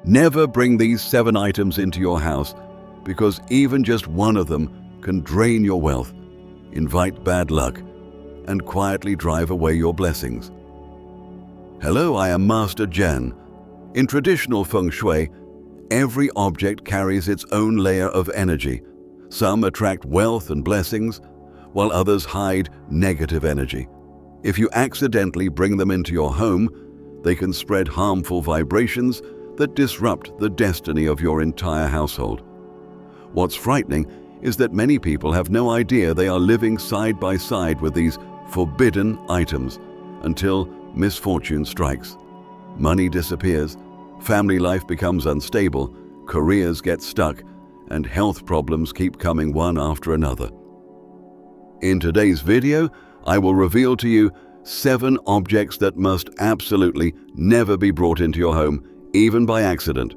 Never bring these 7 items into your house, because even just one of them can drain your wealth, invite bad luck, and quietly drive away your blessings. Hello, I am Master Zhen. In traditional Feng Shui, every object carries its own layer of energy. Some attract wealth and blessings, while others hide negative energy. If you accidentally bring them into your home, they can spread harmful vibrations that disrupt the destiny of your entire household. What's frightening is that many people have no idea they are living side by side with these forbidden items until misfortune strikes. Money disappears, family life becomes unstable, careers get stuck, and health problems keep coming one after another. In today's video, I will reveal to you 7 objects that must absolutely never be brought into your home, even by accident.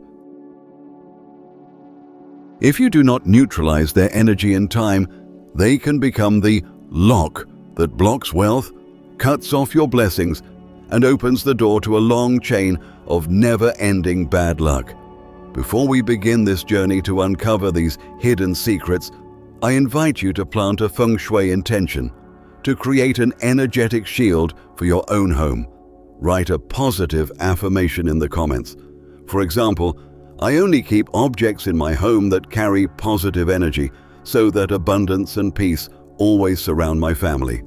If you do not neutralize their energy in time, they can become the lock that blocks wealth, cuts off your blessings, and opens the door to a long chain of never-ending bad luck. Before we begin this journey to uncover these hidden secrets, I invite you to plant a Feng Shui intention, to create an energetic shield for your own home. Write a positive affirmation in the comments. For example, I only keep objects in my home that carry positive energy so that abundance and peace always surround my family.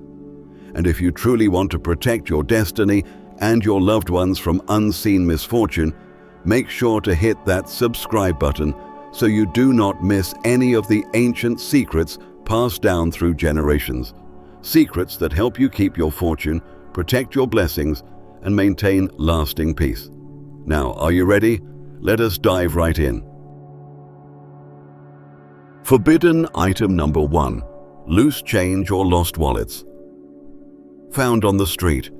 And if you truly want to protect your destiny and your loved ones from unseen misfortune, make sure to hit that subscribe button so you do not miss any of the ancient secrets passed down through generations. Secrets that help you keep your fortune, protect your blessings, and maintain lasting peace. Now, are you ready? Let us dive right in. Forbidden item number 1. Loose change or lost wallets. Found on the street.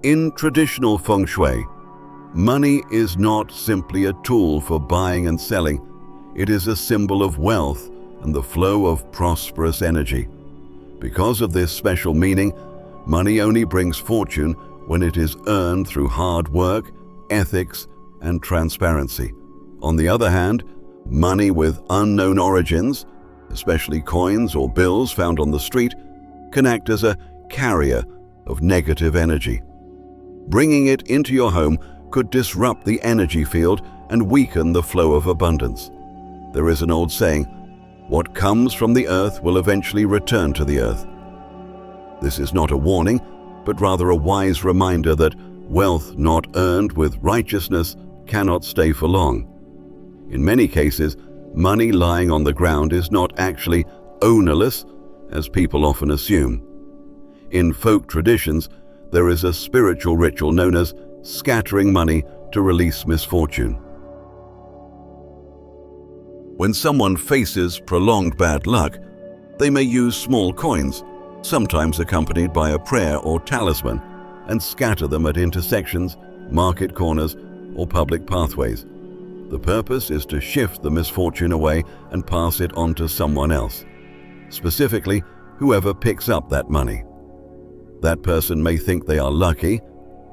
In traditional Feng Shui, money is not simply a tool for buying and selling. It is a symbol of wealth and the flow of prosperous energy. Because of this special meaning, money only brings fortune when it is earned through hard work, ethics, and transparency. On the other hand, money with unknown origins, especially coins or bills found on the street, can act as a carrier of negative energy. Bringing it into your home could disrupt the energy field and weaken the flow of abundance. There is an old saying, "What comes from the earth will eventually return to the earth." This is not a warning, but rather a wise reminder that wealth not earned with righteousness cannot stay for long. In many cases, money lying on the ground is not actually ownerless, as people often assume. In folk traditions, there is a spiritual ritual known as scattering money to release misfortune. When someone faces prolonged bad luck, they may use small coins, sometimes accompanied by a prayer or talisman, and scatter them at intersections, market corners, or public pathways. The purpose is to shift the misfortune away and pass it on to someone else, specifically whoever picks up that money. That person may think they are lucky,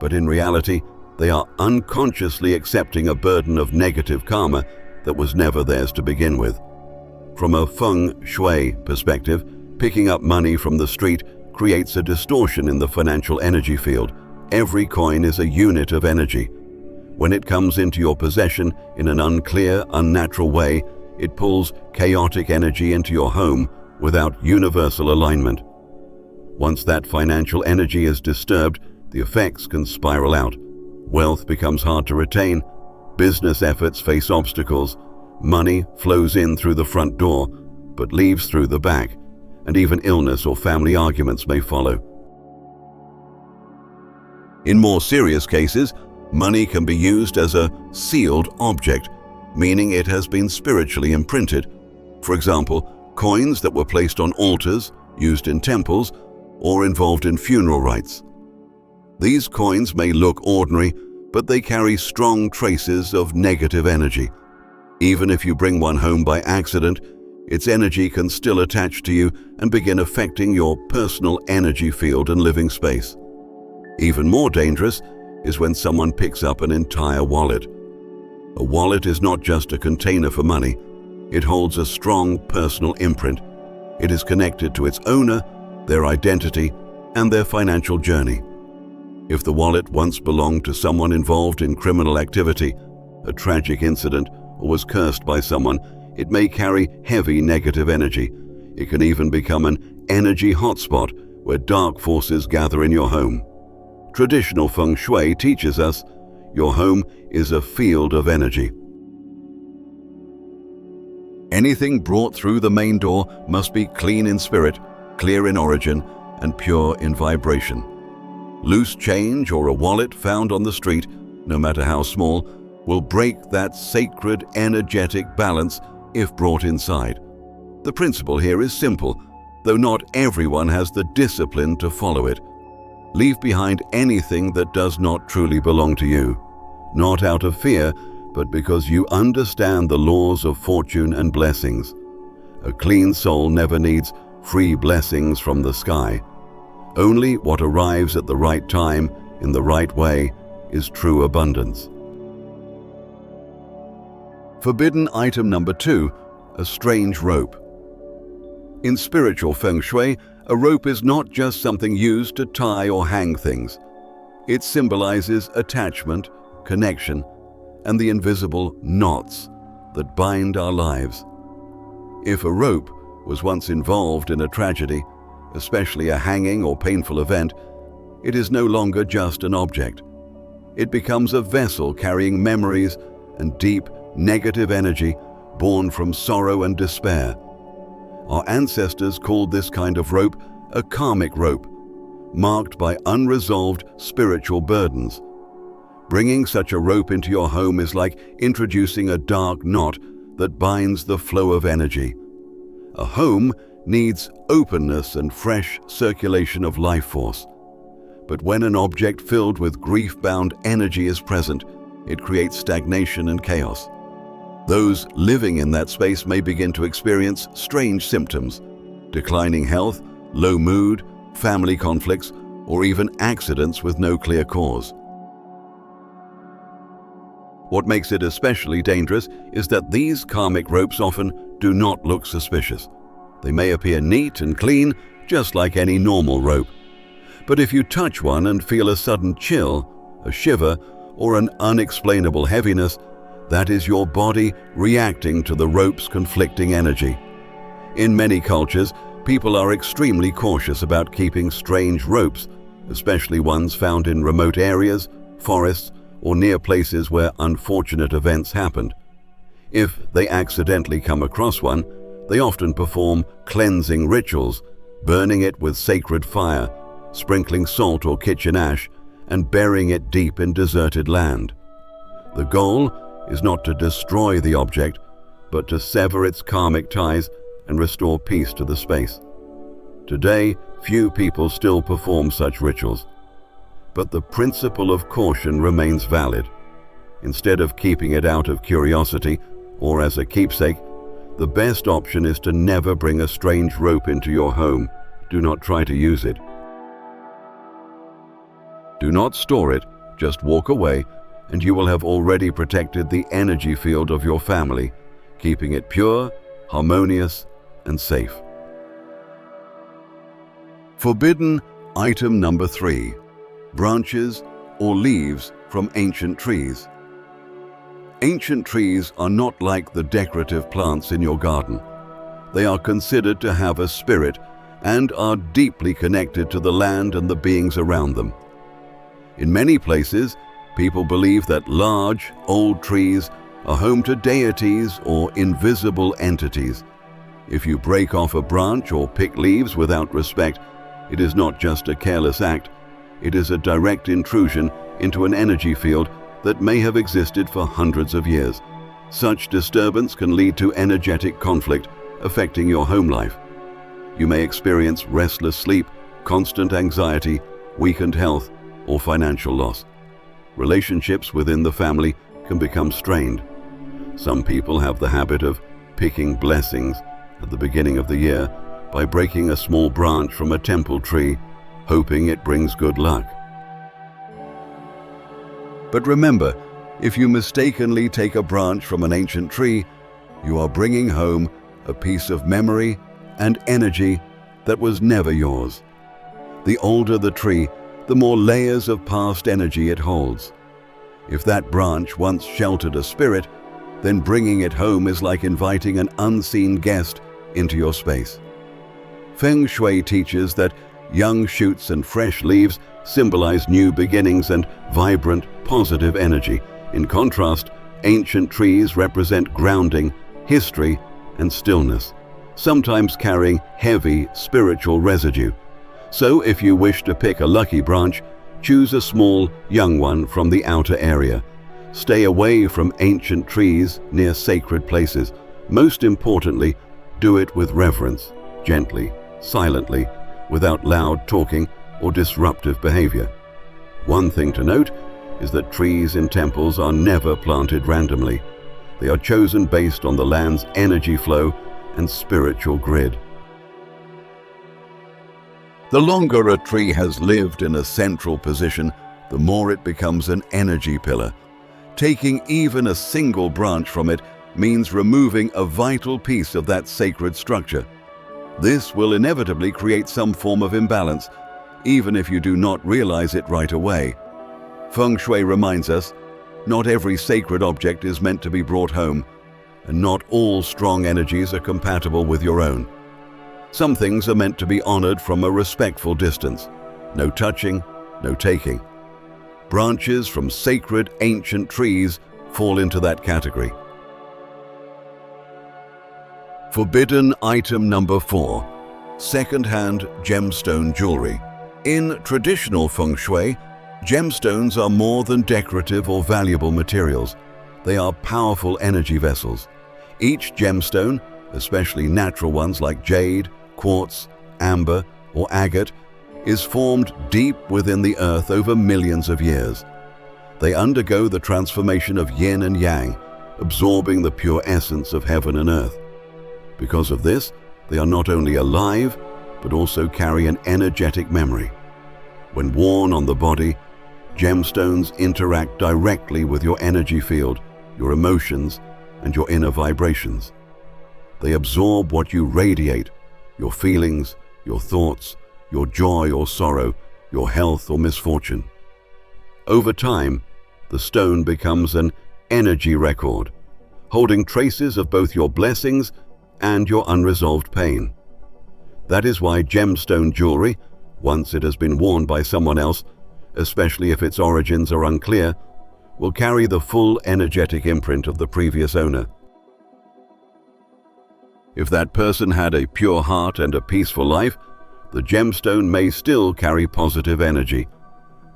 but in reality, they are unconsciously accepting a burden of negative karma that was never theirs to begin with. From a Feng Shui perspective, picking up money from the street creates a distortion in the financial energy field. Every coin is a unit of energy. When it comes into your possession in an unclear, unnatural way, it pulls chaotic energy into your home without universal alignment. Once that financial energy is disturbed, the effects can spiral out. Wealth becomes hard to retain, business efforts face obstacles, money flows in through the front door, but leaves through the back, and even illness or family arguments may follow. In more serious cases, money can be used as a sealed object, meaning it has been spiritually imprinted. For example, coins that were placed on altars, used in temples, or involved in funeral rites. These coins may look ordinary, but they carry strong traces of negative energy. Even if you bring one home by accident, its energy can still attach to you and begin affecting your personal energy field and living space. Even more dangerous is when someone picks up an entire wallet. A wallet is not just a container for money. It holds a strong personal imprint. It is connected to its owner, their identity, and their financial journey. If the wallet once belonged to someone involved in criminal activity, a tragic incident, or was cursed by someone, it may carry heavy negative energy. It can even become an energy hotspot where dark forces gather in your home. Traditional Feng Shui teaches us your home is a field of energy. Anything brought through the main door must be clean in spirit, clear in origin, and pure in vibration. Loose change or a wallet found on the street, no matter how small, will break that sacred energetic balance if brought inside. The principle here is simple, though not everyone has the discipline to follow it. Leave behind anything that does not truly belong to you, not out of fear, but because you understand the laws of fortune and blessings. A clean soul never needs free blessings from the sky. Only what arrives at the right time, in the right way, is true abundance. Forbidden item number 2, a strange rope. In spiritual Feng Shui, a rope is not just something used to tie or hang things. It symbolizes attachment, connection, and the invisible knots that bind our lives. If a rope was once involved in a tragedy, especially a hanging or painful event, it is no longer just an object. It becomes a vessel carrying memories and deep negative energy born from sorrow and despair. Our ancestors called this kind of rope a karmic rope, marked by unresolved spiritual burdens. Bringing such a rope into your home is like introducing a dark knot that binds the flow of energy. A home needs openness and fresh circulation of life force. But when an object filled with grief-bound energy is present, it creates stagnation and chaos. Those living in that space may begin to experience strange symptoms: declining health, low mood, family conflicts, or even accidents with no clear cause. What makes it especially dangerous is that these karmic ropes often do not look suspicious. They may appear neat and clean, just like any normal rope. But if you touch one and feel a sudden chill, a shiver, or an unexplainable heaviness, that is your body reacting to the rope's conflicting energy. In many cultures, people are extremely cautious about keeping strange ropes, especially ones found in remote areas, forests, or near places where unfortunate events happened. If they accidentally come across one, they often perform cleansing rituals, burning it with sacred fire, sprinkling salt or kitchen ash, and burying it deep in deserted land. The goal is not to destroy the object, but to sever its karmic ties and restore peace to the space. Today, few people still perform such rituals, but the principle of caution remains valid. Instead of keeping it out of curiosity or as a keepsake, the best option is to never bring a strange rope into your home. Do not try to use it. Do not store it, just walk away, and you will have already protected the energy field of your family, keeping it pure, harmonious, and safe. Forbidden item number 3, branches or leaves from ancient trees. Ancient trees are not like the decorative plants in your garden. They are considered to have a spirit and are deeply connected to the land and the beings around them. In many places, people believe that large, old trees are home to deities or invisible entities. If you break off a branch or pick leaves without respect, it is not just a careless act, it is a direct intrusion into an energy field that may have existed for hundreds of years. Such disturbance can lead to energetic conflict, affecting your home life. You may experience restless sleep, constant anxiety, weakened health, or financial loss. Relationships within the family can become strained. Some people have the habit of picking blessings at the beginning of the year by breaking a small branch from a temple tree, hoping it brings good luck. But remember, If you mistakenly take a branch from an ancient tree, you are bringing home a piece of memory and energy that was never yours. The older the tree, the more layers of past energy it holds. If that branch once sheltered a spirit, then bringing it home is like inviting an unseen guest into your space. Feng Shui teaches that young shoots and fresh leaves symbolize new beginnings and vibrant, positive energy. In contrast, ancient trees represent grounding, history, and stillness, sometimes carrying heavy spiritual residue. So if you wish to pick a lucky branch, choose a small, young one from the outer area. Stay away from ancient trees near sacred places. Most importantly, do it with reverence, gently, silently, without loud talking or disruptive behavior. One thing to note is that trees in temples are never planted randomly. They are chosen based on the land's energy flow and spiritual grid. The longer a tree has lived in a central position, the more it becomes an energy pillar. Taking even a single branch from it means removing a vital piece of that sacred structure. This will inevitably create some form of imbalance, even if you do not realize it right away. Feng Shui reminds us, not every sacred object is meant to be brought home, and not all strong energies are compatible with your own. Some things are meant to be honored from a respectful distance. No touching, no taking. Branches from sacred ancient trees fall into that category. Forbidden item number 4. Secondhand gemstone jewelry. In traditional Feng Shui, gemstones are more than decorative or valuable materials. They are powerful energy vessels. Each gemstone, especially natural ones like jade, quartz, amber, or agate, is formed deep within the earth over millions of years. They undergo the transformation of yin and yang, absorbing the pure essence of heaven and earth. Because of this, they are not only alive, but also carry an energetic memory. When worn on the body, gemstones interact directly with your energy field, your emotions, and your inner vibrations. They absorb what you radiate, your feelings, your thoughts, your joy or sorrow, your health or misfortune. Over time, the stone becomes an energy record, holding traces of both your blessings and your unresolved pain. That is why gemstone jewelry, once it has been worn by someone else, especially if its origins are unclear, will carry the full energetic imprint of the previous owner. If that person had a pure heart and a peaceful life, the gemstone may still carry positive energy.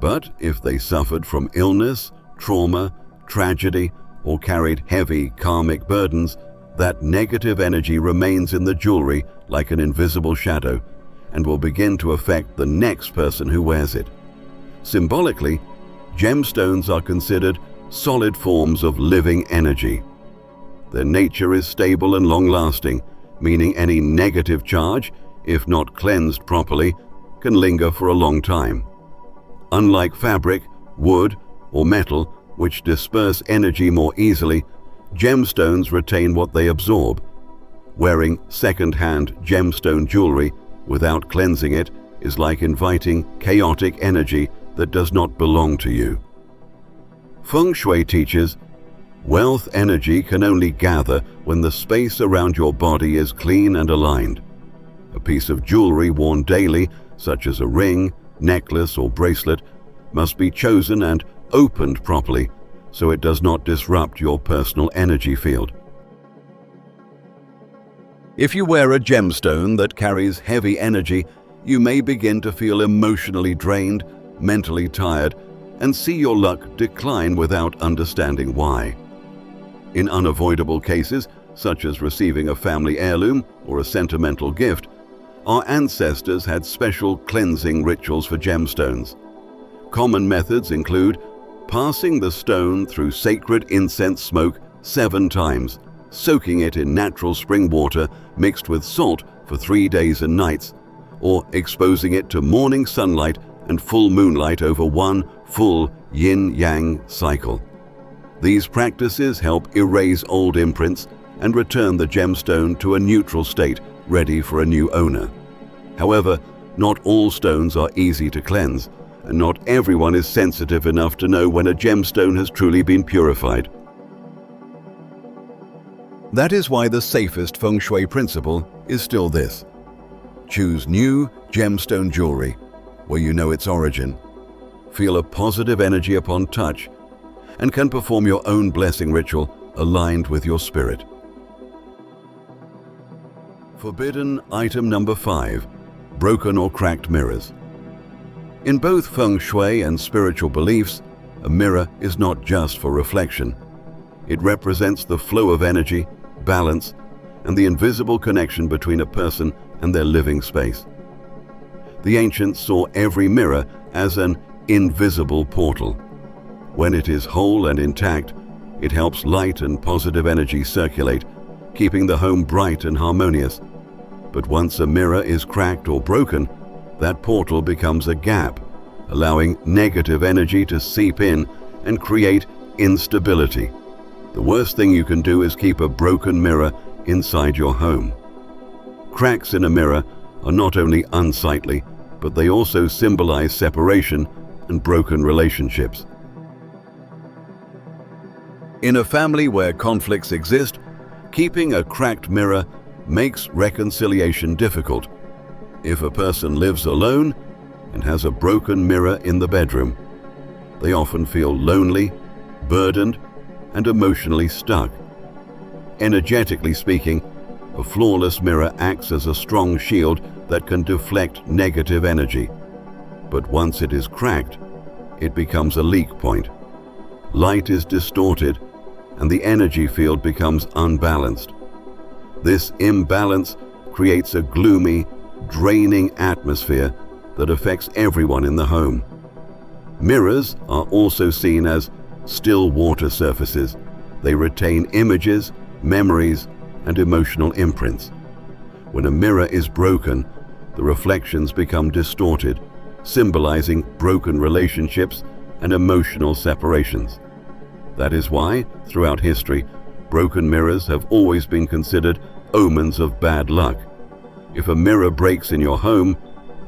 But if they suffered from illness, trauma, tragedy, or carried heavy karmic burdens, that negative energy remains in the jewelry like an invisible shadow and will begin to affect the next person who wears it. Symbolically, gemstones are considered solid forms of living energy. Their nature is stable and long-lasting, meaning any negative charge, if not cleansed properly, can linger for a long time. Unlike fabric, wood, or metal, which disperse energy more easily, gemstones retain what they absorb. Wearing second-hand gemstone jewelry without cleansing it is like inviting chaotic energy that does not belong to you. Feng Shui teaches, wealth energy can only gather when the space around your body is clean and aligned. A piece of jewelry worn daily, such as a ring, necklace, or bracelet, must be chosen and opened properly so it does not disrupt your personal energy field. If you wear a gemstone that carries heavy energy, you may begin to feel emotionally drained, mentally tired, and see your luck decline without understanding why. In unavoidable cases, such as receiving a family heirloom or a sentimental gift, our ancestors had special cleansing rituals for gemstones. Common methods include passing the stone through sacred incense smoke 7 times, soaking it in natural spring water mixed with salt for 3 days and nights, or exposing it to morning sunlight and full moonlight over one full yin-yang cycle. These practices help erase old imprints and return the gemstone to a neutral state, ready for a new owner. However, not all stones are easy to cleanse, and not everyone is sensitive enough to know when a gemstone has truly been purified. That is why the safest Feng Shui principle is still this: choose new gemstone jewelry where you know its origin, feel a positive energy upon touch, and can perform your own blessing ritual aligned with your spirit. Forbidden item number 5. Broken or cracked mirrors. In both Feng Shui and spiritual beliefs, a mirror is not just for reflection. It represents the flow of energy, balance, and the invisible connection between a person and their living space. The ancients saw every mirror as an invisible portal. When it is whole and intact, it helps light and positive energy circulate, keeping the home bright and harmonious. But once a mirror is cracked or broken, that portal becomes a gap, allowing negative energy to seep in and create instability. The worst thing you can do is keep a broken mirror inside your home. Cracks in a mirror are not only unsightly, but they also symbolize separation and broken relationships. In a family where conflicts exist, keeping a cracked mirror makes reconciliation difficult. If a person lives alone and has a broken mirror in the bedroom, they often feel lonely, burdened, and emotionally stuck. Energetically speaking, a flawless mirror acts as a strong shield that can deflect negative energy. But once it is cracked, it becomes a leak point. Light is distorted, and the energy field becomes unbalanced. This imbalance creates a gloomy, draining atmosphere that affects everyone in the home. Mirrors are also seen as still water surfaces. They retain images, memories, and emotional imprints. When a mirror is broken, the reflections become distorted, symbolizing broken relationships and emotional separations. That is why, throughout history, broken mirrors have always been considered omens of bad luck. If a mirror breaks in your home,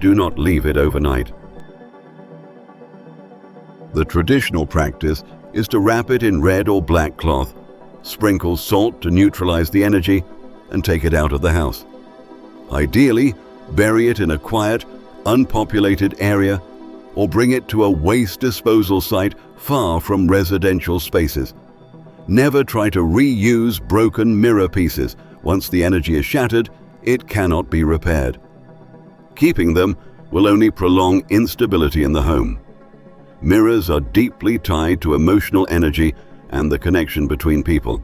do not leave it overnight. The traditional practice is to wrap it in red or black cloth, sprinkle salt to neutralize the energy, and take it out of the house. Ideally, bury it in a quiet, unpopulated area, or bring it to a waste disposal site far from residential spaces. Never try to reuse broken mirror pieces. Once the energy is shattered, it cannot be repaired. Keeping them will only prolong instability in the home. Mirrors are deeply tied to emotional energy and the connection between people.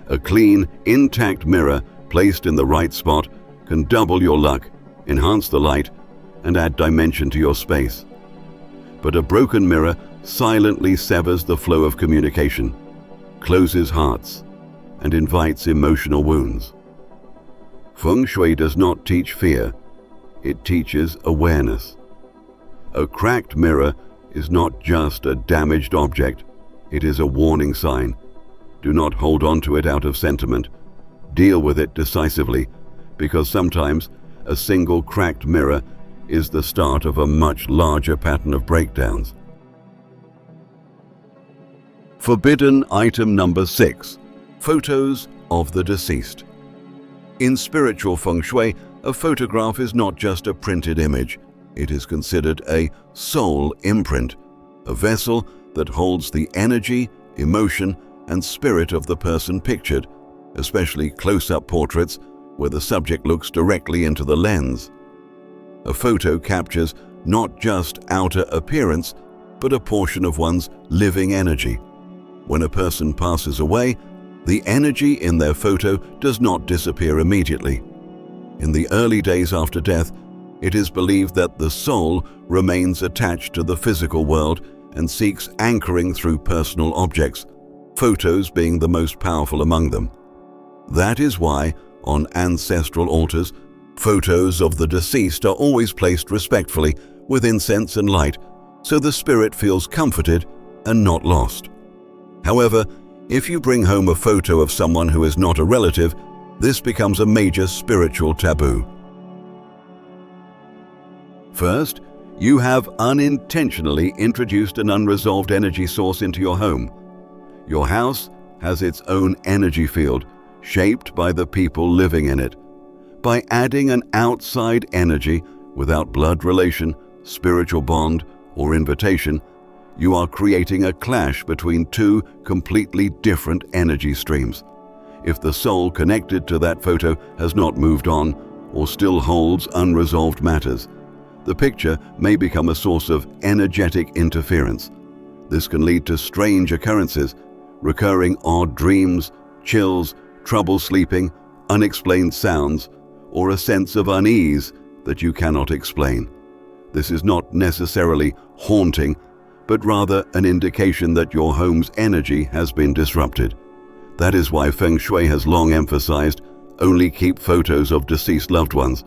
A clean, intact mirror placed in the right spot can double your luck, enhance the light, and add dimension to your space. But a broken mirror silently severs the flow of communication, closes hearts, and invites emotional wounds. Feng Shui does not teach fear, it teaches awareness. A cracked mirror is not just a damaged object, it is a warning sign. Do not hold on to it out of sentiment. Deal with it decisively, because sometimes a single cracked mirror is the start of a much larger pattern of breakdowns. Forbidden item number 6. Photos of the deceased. In spiritual Feng Shui, a photograph is not just a printed image. It is considered a soul imprint, a vessel that holds the energy, emotion, and spirit of the person pictured, especially close-up portraits where the subject looks directly into the lens. A photo captures not just outer appearance, but a portion of one's living energy. When a person passes away, the energy in their photo does not disappear immediately. In the early days after death, it is believed that the soul remains attached to the physical world and seeks anchoring through personal objects, photos being the most powerful among them. That is why, on ancestral altars, photos of the deceased are always placed respectfully with incense and light, so the spirit feels comforted and not lost. However, if you bring home a photo of someone who is not a relative, this becomes a major spiritual taboo. First, you have unintentionally introduced an unresolved energy source into your home. Your house has its own energy field, shaped by the people living in it. By adding an outside energy without blood relation, spiritual bond, or invitation, you are creating a clash between two completely different energy streams. If the soul connected to that photo has not moved on or still holds unresolved matters, the picture may become a source of energetic interference. This can lead to strange occurrences, recurring odd dreams, chills, trouble sleeping, unexplained sounds, or a sense of unease that you cannot explain. This is not necessarily haunting, but rather an indication that your home's energy has been disrupted. That is why Feng Shui has long emphasized only keep photos of deceased loved ones,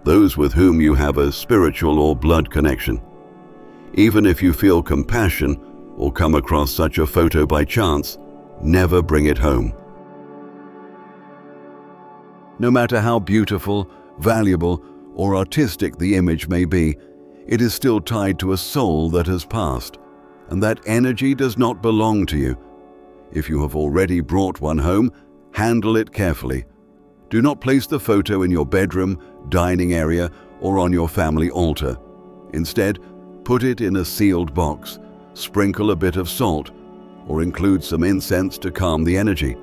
those with whom you have a spiritual or blood connection. Even if you feel compassion or come across such a photo by chance, never bring it home. No matter how beautiful, valuable, or artistic the image may be, it is still tied to a soul that has passed, and that energy does not belong to you. If you have already brought one home, handle it carefully. Do not place the photo in your bedroom, dining area, or on your family altar. Instead, put it in a sealed box, sprinkle a bit of salt, or include some incense to calm the energy.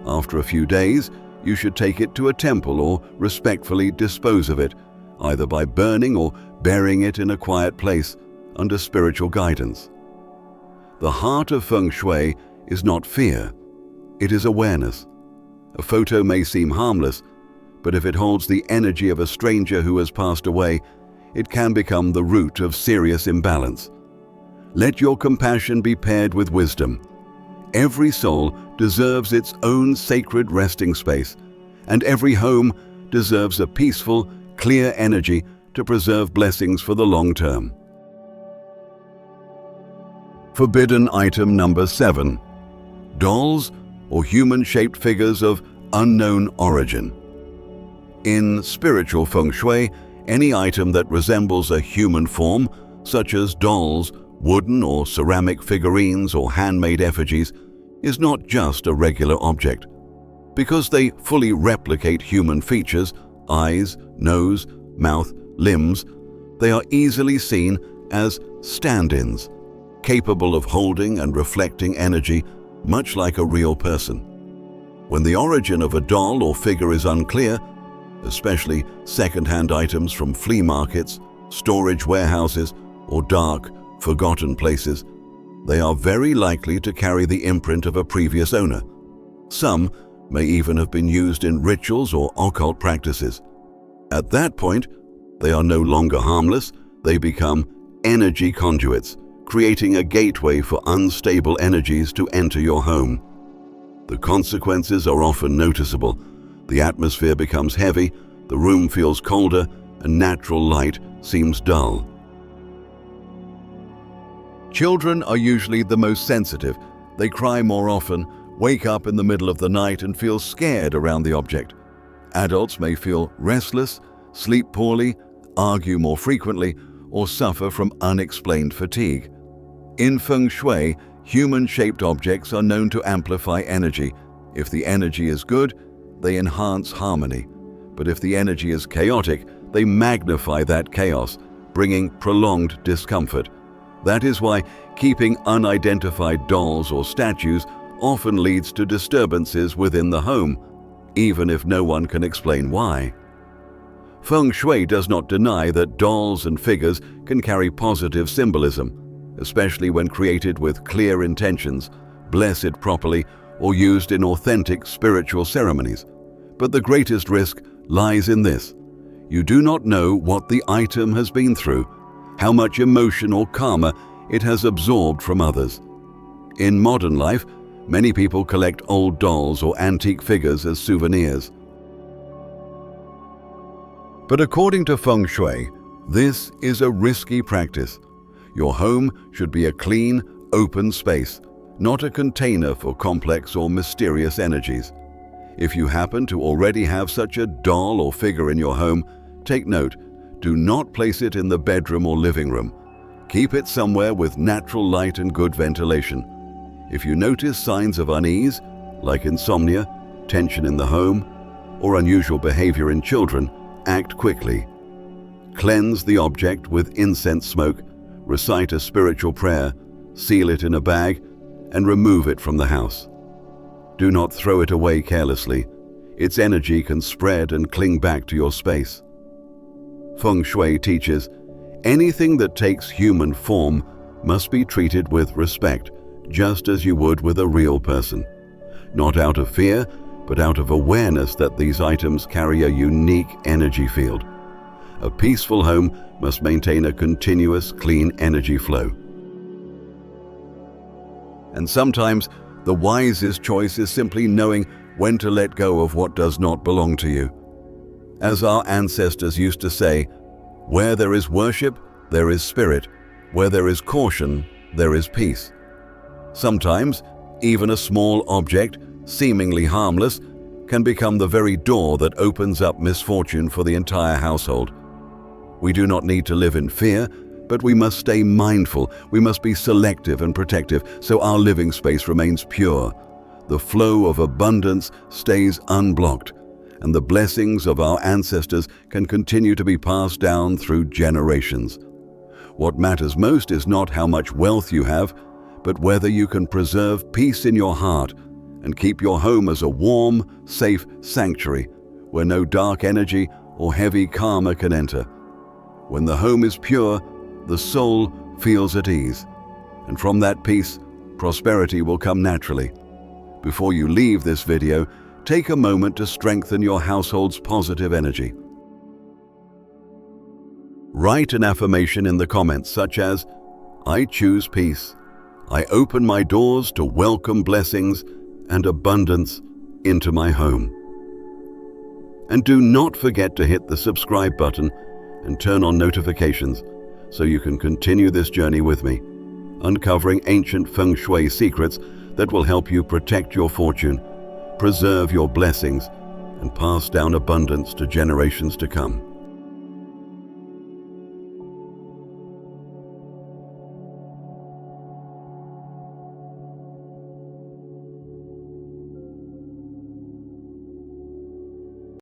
After a few days, you should take it to a temple or respectfully dispose of it, either by burning or burying it in a quiet place under spiritual guidance. The heart of Feng Shui is not fear, it is awareness. A photo may seem harmless, but if it holds the energy of a stranger who has passed away, it can become the root of serious imbalance. Let your compassion be paired with wisdom. Every soul deserves its own sacred resting space, and every home deserves a peaceful, clear energy to preserve blessings for the long term. Forbidden item number 7. Dolls or human-shaped figures of unknown origin. In spiritual Feng Shui, any item that resembles a human form, such as dolls, wooden or ceramic figurines, or handmade effigies, is not just a regular object. Because they fully replicate human features, eyes, nose, mouth, limbs, they are easily seen as stand-ins, capable of holding and reflecting energy much like a real person. When the origin of a doll or figure is unclear, especially secondhand items from flea markets, storage warehouses, or dark, forgotten places, they are very likely to carry the imprint of a previous owner. Some may even have been used in rituals or occult practices. At that point, they are no longer harmless, they become energy conduits, creating a gateway for unstable energies to enter your home. The consequences are often noticeable. The atmosphere becomes heavy, the room feels colder, and natural light seems dull. Children are usually the most sensitive. They cry more often, wake up in the middle of the night, and feel scared around the object. Adults may feel restless, sleep poorly, argue more frequently, or suffer from unexplained fatigue. In Feng Shui, human-shaped objects are known to amplify energy. If the energy is good, they enhance harmony. But if the energy is chaotic, they magnify that chaos, bringing prolonged discomfort. That is why keeping unidentified dolls or statues often leads to disturbances within the home, even if no one can explain why. Feng Shui does not deny that dolls and figures can carry positive symbolism, especially when created with clear intentions, blessed properly, or used in authentic spiritual ceremonies. But the greatest risk lies in this: you do not know what the item has been through, how much emotion or karma it has absorbed from others. In modern life, many people collect old dolls or antique figures as souvenirs. But according to Feng Shui, this is a risky practice. Your home should be a clean, open space, not a container for complex or mysterious energies. If you happen to already have such a doll or figure in your home, take note, do not place it in the bedroom or living room. Keep it somewhere with natural light and good ventilation. If you notice signs of unease, like insomnia, tension in the home, or unusual behavior in children, act quickly. Cleanse the object with incense smoke, recite a spiritual prayer, seal it in a bag, and remove it from the house. Do not throw it away carelessly. Its energy can spread and cling back to your space. Feng Shui teaches, anything that takes human form must be treated with respect, just as you would with a real person. Not out of fear, but out of awareness that these items carry a unique energy field. A peaceful home must maintain a continuous, clean energy flow. And sometimes, the wisest choice is simply knowing when to let go of what does not belong to you. As our ancestors used to say, where there is worship, there is spirit. Where there is caution, there is peace. Sometimes, even a small object, seemingly harmless, can become the very door that opens up misfortune for the entire household. We do not need to live in fear, but we must stay mindful. We must be selective and protective so our living space remains pure. The flow of abundance stays unblocked, and the blessings of our ancestors can continue to be passed down through generations. What matters most is not how much wealth you have, but whether you can preserve peace in your heart and keep your home as a warm, safe sanctuary where no dark energy or heavy karma can enter. When the home is pure, the soul feels at ease, and from that peace, prosperity will come naturally. Before you leave this video, take a moment to strengthen your household's positive energy. Write an affirmation in the comments such as, I choose peace. I open my doors to welcome blessings and abundance into my home. And do not forget to hit the subscribe button and turn on notifications so you can continue this journey with me, uncovering ancient Feng Shui secrets that will help you protect your fortune, preserve your blessings, and pass down abundance to generations to come.